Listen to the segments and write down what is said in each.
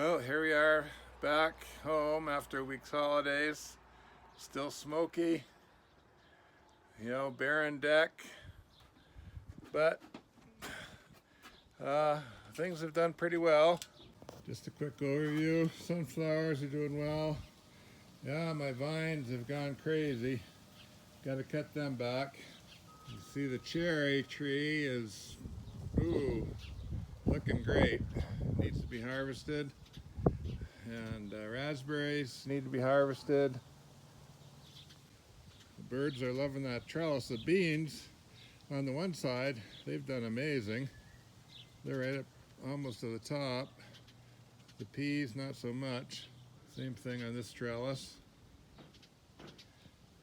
Well, here we are back home after a week's holidays. Still smoky, barren deck, but things have done pretty well. Just a quick overview. Sunflowers are doing well. Yeah, my vines have gone crazy. Got to cut them back. You see the cherry tree is, looking great. Needs to be harvested. And raspberries need to be harvested. The birds are loving that trellis. The beans on the one side, they've done amazing. They're right up almost to the top. The peas, not so much. Same thing on this trellis.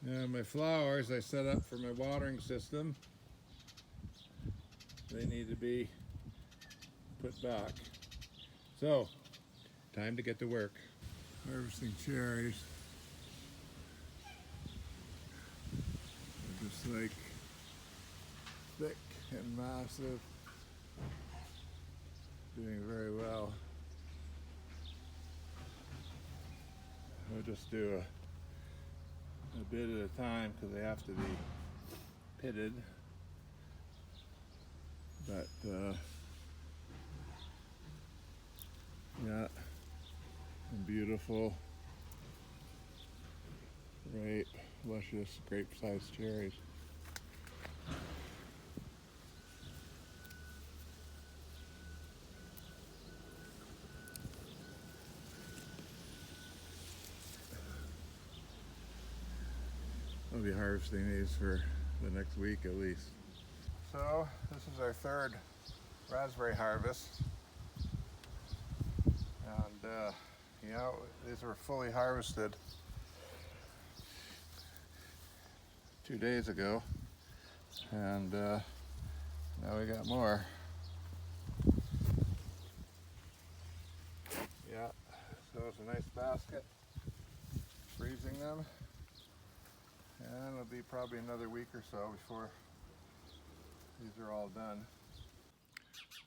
And my flowers I set up for my watering system. They need to be put back. So, time to get to work. Harvesting cherries. They're just like thick and massive. Doing very well. I'll just do a bit at a time because they have to be pitted. But yeah, and beautiful, ripe, luscious, grape-sized cherries. I'll be harvesting these for the next week at least. So this is our third raspberry harvest, and these were fully harvested 2 days ago, and now we got more. Yeah, so it's a nice basket. Freezing them, and it'll be probably another week or so before these are all done.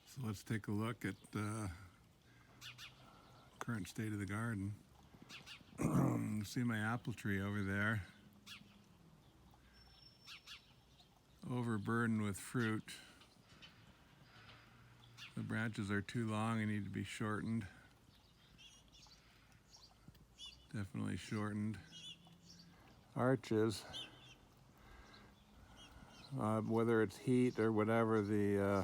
So let's take a look at the current state of the garden. See my apple tree over there, overburdened with fruit. The branches are too long and need to be shortened. Definitely shortened. Arches, whether it's heat or whatever, the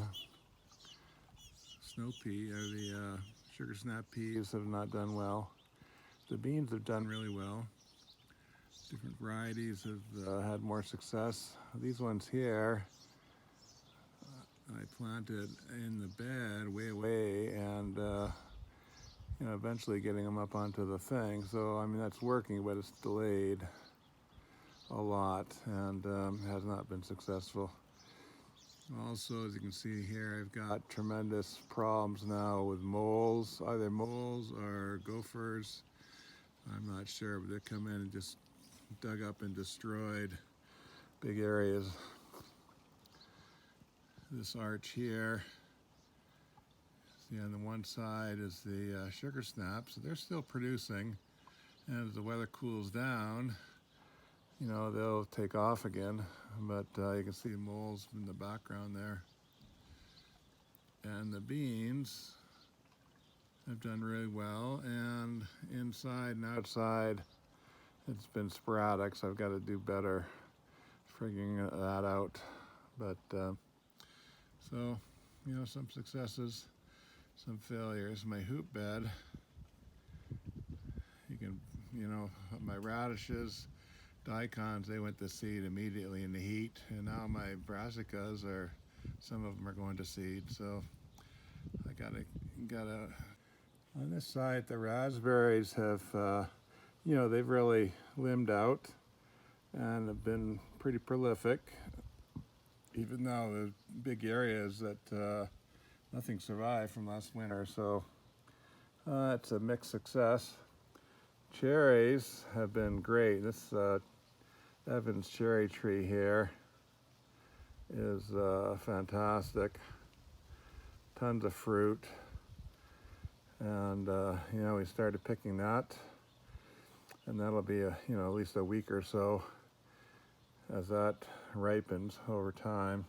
snow pea or the sugar snap peas have not done well. The beans have done really well. Different varieties have had more success. These ones here, I planted in the bed way away, and eventually getting them up onto the thing. So I mean that's working, but it's delayed a lot and has not been successful. Also, as you can see here, I've got tremendous problems now with moles, either moles or gophers. I'm not sure, but they come in and just dug up and destroyed big areas. This arch here, see on the one side is the sugar snaps. So they're still producing, and as the weather cools down, they'll take off again, but you can see moles in the background there. And the beans have done really well, and inside and outside it's been sporadic, so I've got to do better figuring that out. But so some successes, some failures. My hoop bed, you can my radishes, daikons, they went to seed immediately in the heat, and now my brassicas some of them are going to seed. So I gotta. On this side, the raspberries have, they've really limbed out and have been pretty prolific, even though the big areas that nothing survived from last winter. So it's a mixed success. Cherries have been great. This Evans cherry tree here is fantastic. Tons of fruit. And we started picking that, and that'll be at least a week or so as that ripens over time.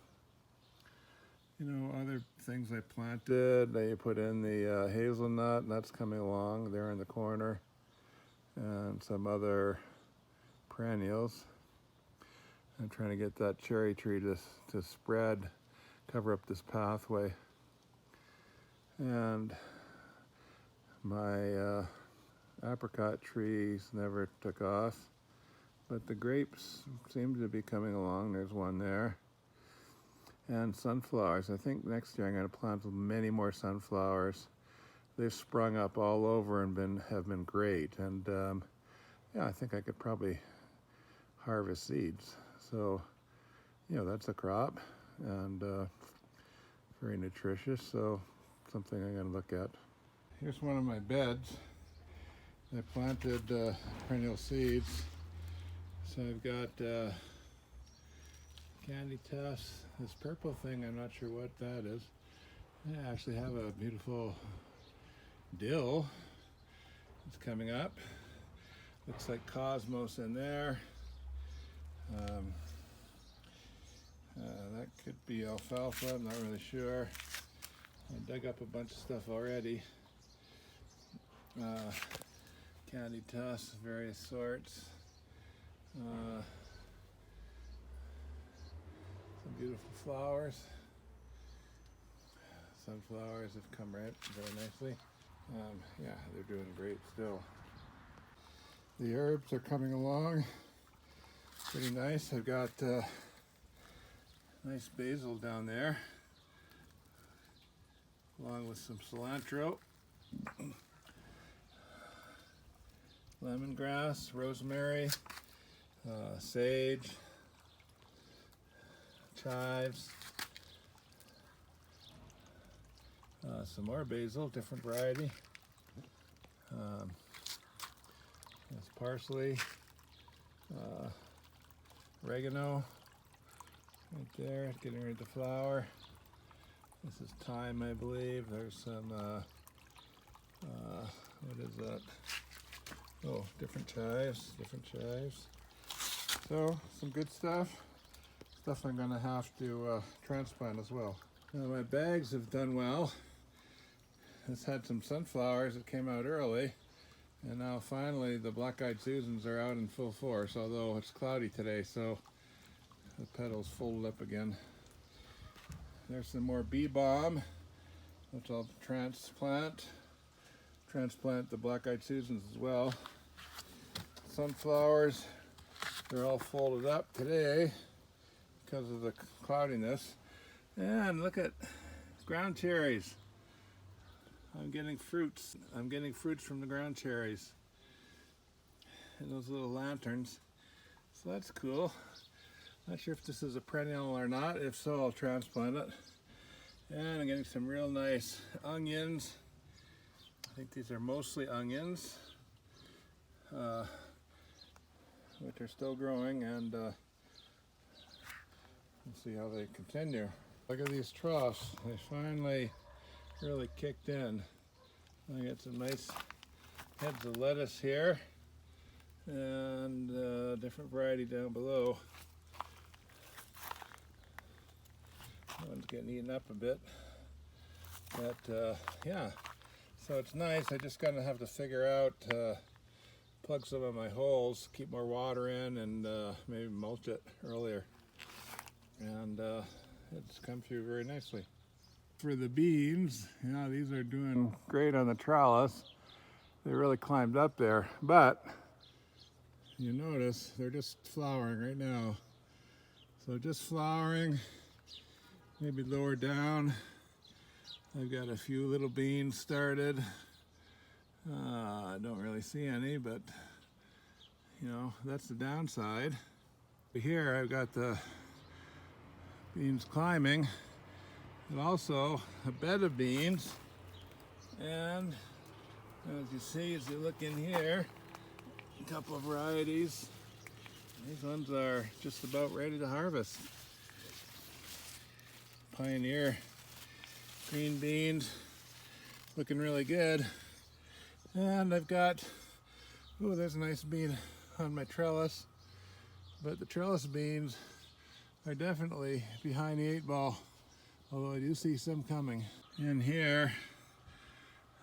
Other things I planted, they put in the hazelnut, and that's coming along there in the corner, and some other perennials. I'm trying to get that cherry tree to spread, cover up this pathway. And my apricot trees never took off, but the grapes seem to be coming along. There's one there. And sunflowers. I think next year I'm going to plant many more sunflowers. They've sprung up all over and have been great. And I think I could probably harvest seeds. So, that's a crop and very nutritious. So, something I'm going to look at. Here's one of my beds. I planted perennial seeds. So I've got candy tufts. This purple thing, I'm not sure what that is. I actually have a beautiful dill. It's coming up. Looks like cosmos in there. That could be alfalfa, I'm not really sure. I dug up a bunch of stuff already. Candy tufts, various sorts. Some beautiful flowers. Sunflowers have come right very nicely. They're doing great still. The herbs are coming along pretty nice. I've got nice basil down there, along with some cilantro, lemongrass, rosemary, sage, chives, some more basil, different variety. There's parsley, oregano, right there, getting ready to flower. This is thyme, I believe. There's some, what is that? Oh, different chives. So, some good stuff. Stuff I'm going to have to transplant as well. Now, my bags have done well. It's had some sunflowers that came out early, and now finally the black-eyed Susans are out in full force, although it's cloudy today, so the petals folded up again. There's some more bee balm, which I'll transplant the black-eyed Susans as well. Sunflowers, they're all folded up today because of the cloudiness. And look at ground cherries. I'm getting fruits. From the ground cherries. And those little lanterns. So that's cool. Not sure if this is a perennial or not. If so, I'll transplant it. And I'm getting some real nice onions. I think these are mostly onions, which are still growing, and we'll see how they continue. Look at these troughs. They finally really kicked in. I got some nice heads of lettuce here, and different variety down below. That one's getting eaten up a bit, but so it's nice. I just gotta have to figure out, plug some of my holes, keep more water in, and maybe mulch it earlier. And it's come through very nicely. For the beans, these are doing great on the trellis. They really climbed up there, but you notice they're just flowering right now. So just flowering, maybe lower down. I've got a few little beans started. I don't really see any, but that's the downside. Here I've got the beans climbing, and also a bed of beans. And as you see, as you look in here, a couple of varieties. These ones are just about ready to harvest. Pioneer green beans. looking really good. And I've got, oh, there's a nice bean on my trellis. But the trellis beans are definitely behind the 8-ball, although I do see some coming. In here,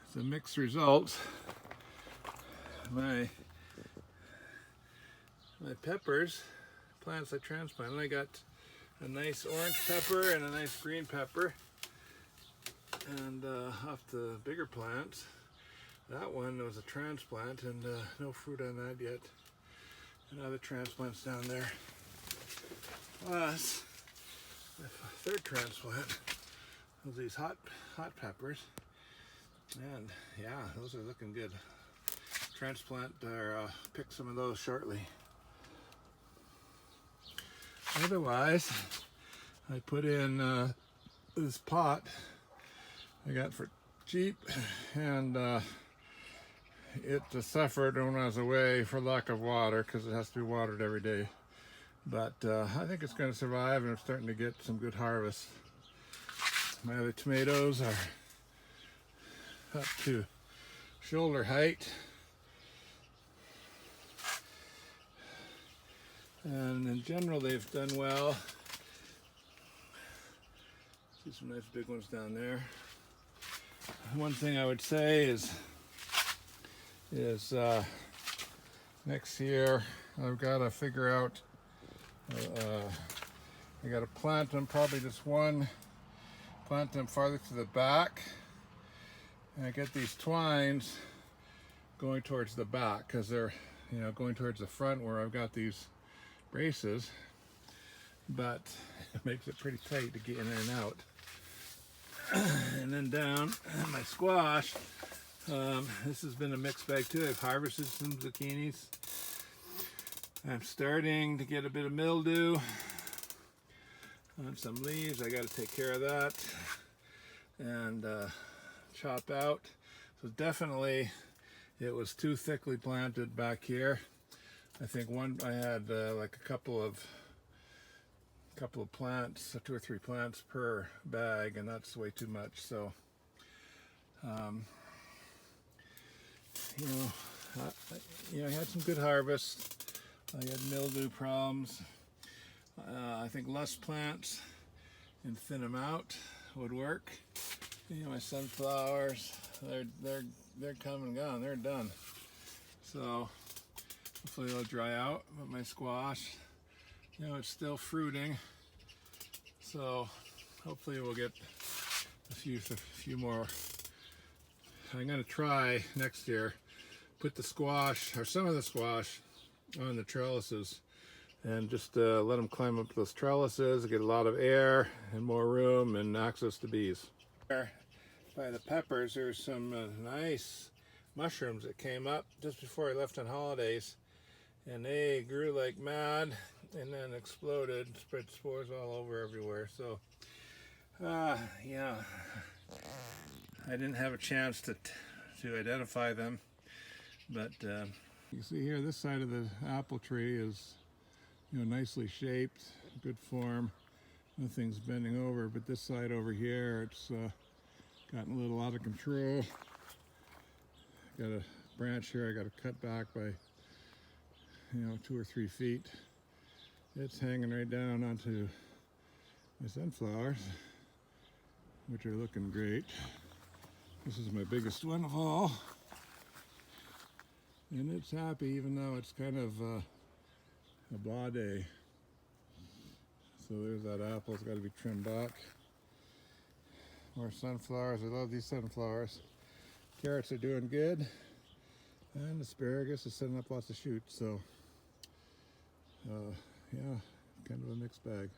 it's a mixed result. My peppers, plants I transplanted, I got a nice orange pepper and a nice green pepper. And off the bigger plants, that one was a transplant and no fruit on that yet. And other transplants down there. Plus, the third transplant was these hot peppers. And yeah, those are looking good. Transplant or pick some of those shortly. Otherwise, I put in this pot I got for cheap, and it suffered when I was away for lack of water because it has to be watered every day. But I think it's going to survive, and I'm starting to get some good harvest. My other tomatoes are up to shoulder height. And in general, they've done well. See some nice big ones down there. One thing I would say is next year I've got to figure out, I got to plant them, probably just one, plant them farther to the back, and I get these twines going towards the back because they're, you know, going towards the front where I've got these braces, but it makes it pretty tight to get in there and out. And then down my squash, this has been a mixed bag too. I've harvested some zucchinis. I'm starting to get a bit of mildew on some leaves. I got to take care of that and chop out. So definitely it was too thickly planted back here. I think I had like a couple of plants, 2 or 3 plants per bag, and that's way too much. So, I had some good harvest. I had mildew problems. I think less plants and thin them out would work. My sunflowers, they're come and gone. They're done. So hopefully they'll dry out. But my squash, it's still fruiting, so hopefully we'll get a few more. I'm going to try next year, put the squash, or some of the squash, on the trellises, and just let them climb up those trellises, get a lot of air and more room and access to bees. By the peppers, there's some nice mushrooms that came up just before I left on holidays, and they grew like mad and then exploded, spread spores all over everywhere. So yeah, I didn't have a chance to identify them, but you can see here this side of the apple tree is nicely shaped, good form, nothing's bending over, but this side over here, it's gotten a little out of control. Got a branch here I got to cut back by 2 or 3 feet. It's hanging right down onto my sunflowers, which are looking great. This is my biggest one of all, and it's happy even though it's kind of a blah day. So there's that apple. It's got to be trimmed back. More sunflowers. I love these sunflowers. Carrots are doing good, and asparagus is setting up lots of shoots. So yeah, kind of a mixed bag.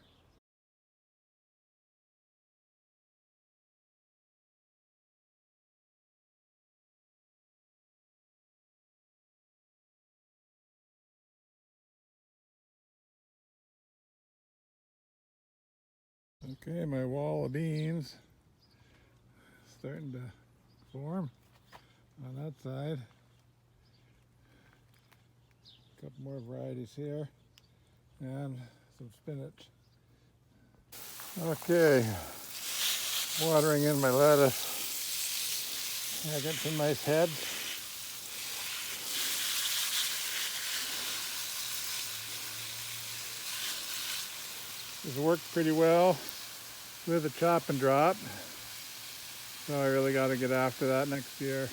Okay, my wall of beans starting to form on that side. A couple more varieties here, and some spinach. Okay, watering in my lettuce. I got some nice heads. This worked pretty well with a chop and drop. So I really got to get after that next year.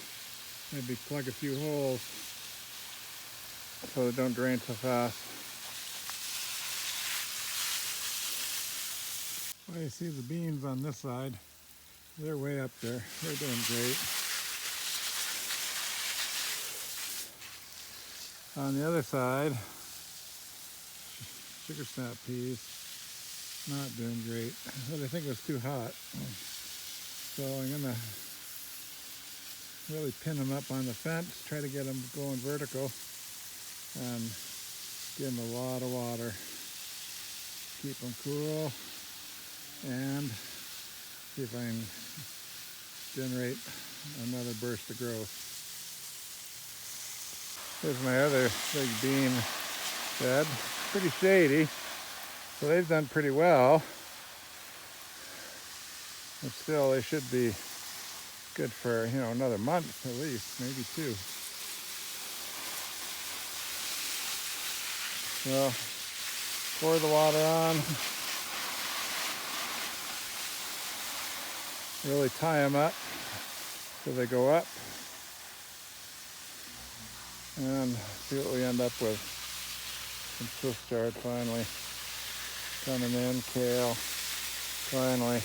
Maybe plug a few holes so they don't drain so fast. Well, you see the beans on this side. They're way up there. They're doing great. On the other side, sugar snap peas, not doing great. But I think it was too hot. So I'm gonna really pin them up on the fence, try to get them going vertical, and give them a lot of water. Keep them cool, and see if I can generate another burst of growth. Here's my other big bean bed. Pretty shady, so they've done pretty well. But still, they should be good for, another month at least, maybe 2. So, pour the water on. Really tie them up so they go up. And see what we end up with. Some Swiss chard finally coming in, kale finally.